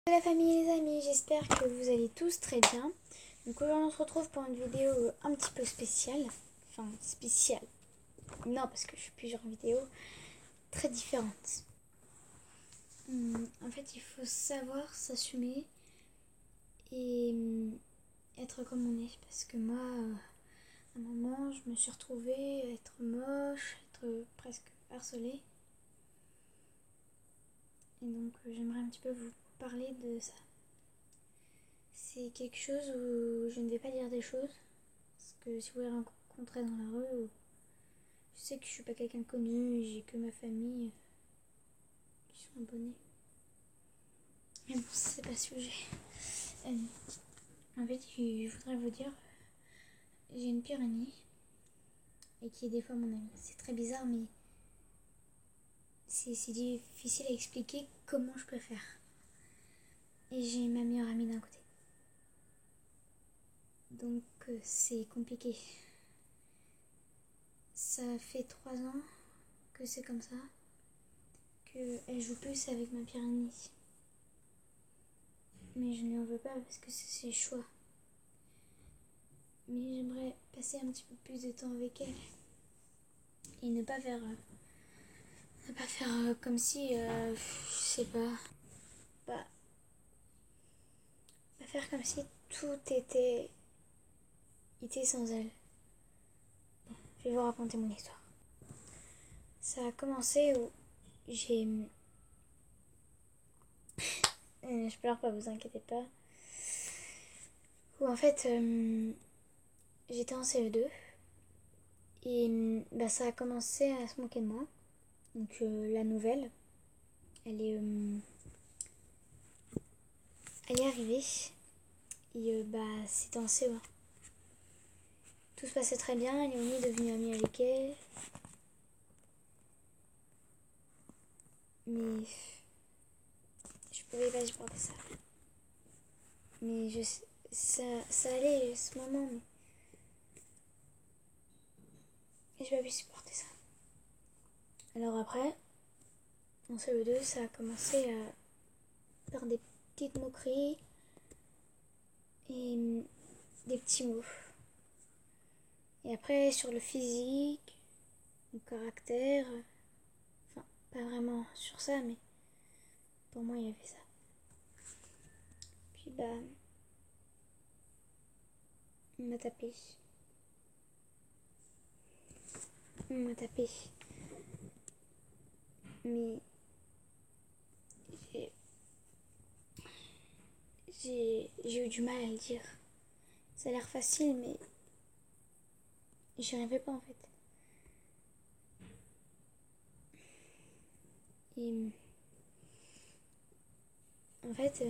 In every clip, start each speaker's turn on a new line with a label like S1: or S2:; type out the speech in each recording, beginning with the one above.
S1: Salut la famille et les amis, j'espère que vous allez tous très bien. Donc aujourd'hui on se retrouve pour une vidéo un petit peu spéciale. Enfin spéciale. Non, parce que je fais plusieurs vidéos très différentes. En fait il faut savoir s'assumer et être comme on est. Parce que moi, à un moment je me suis retrouvée à être moche, être presque harcelée. Et donc j'aimerais un petit peu vous parler de ça. C'est quelque chose où je ne vais pas dire des choses. Parce que si vous les rencontrez dans la rue, je sais que je suis pas quelqu'un de connu, j'ai que ma famille qui sont abonnés. Mais bon, c'est pas le sujet. En fait, je voudrais vous dire, j'ai une pire amie et qui est des fois mon amie. C'est très bizarre, mais c'est difficile à expliquer comment je peux faire. Et j'ai ma meilleure amie d'un côté. Donc c'est compliqué. Ça fait 3 ans que c'est comme ça, qu'elle joue plus avec ma pire amie. Mais je ne lui en veux pas parce que c'est ses choix. Mais j'aimerais passer un petit peu plus de temps avec elle. Et ne pas faire comme si, je sais pas faire comme si tout était sans elle. Bon, je vais vous raconter mon histoire. Ça a commencé où j'ai... je pleure pas, vous inquiétez pas. Où en fait, j'étais en CE2. Et ça a commencé à se moquer de moi. Donc la nouvelle, elle est arrivée. Et c'était en CE1. Tout se passait très bien, Léonie est devenue amie avec elle. Mais je pouvais pas supporter ça. Mais ça allait ce moment, mais je n'ai pas pu supporter ça. Alors après, en CE2, ça a commencé à faire des petites moqueries et des petits mots. Et après, sur le physique, le caractère, enfin, pas vraiment sur ça, mais pour moi, il y avait ça. Puis il m'a tapé. Il m'a tapé. Mais j'ai eu du mal à le dire. Ça a l'air facile, mais j'y arrivais pas en fait. Et en fait,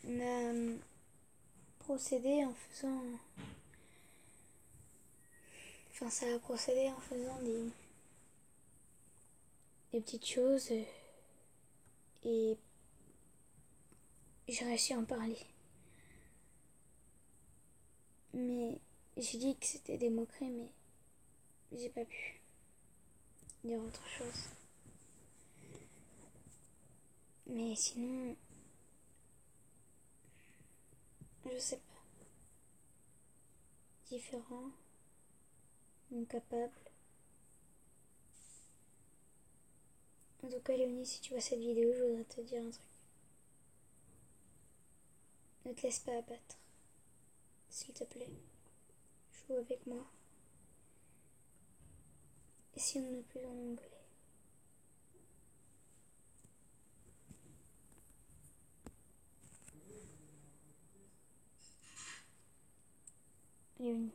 S1: on a procédé en faisant... Enfin, ça a procédé en faisant des petites choses. Et j'ai réussi à en parler. Mais j'ai dit que c'était des moqueries, mais j'ai pas pu dire autre chose. Mais sinon, je sais pas. Différent, incapable. En tout cas, Léonie, si tu vois cette vidéo, je voudrais te dire un truc. Ne te laisse pas abattre. S'il te plaît. Joue avec moi. Et si on ne plus en engueuler. Léonie,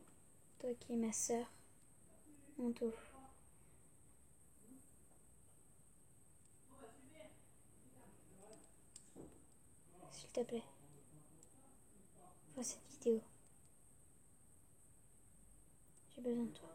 S1: toi qui es ma sœur, mon tout. S'il te plaît, vois cette vidéo. J'ai besoin de toi.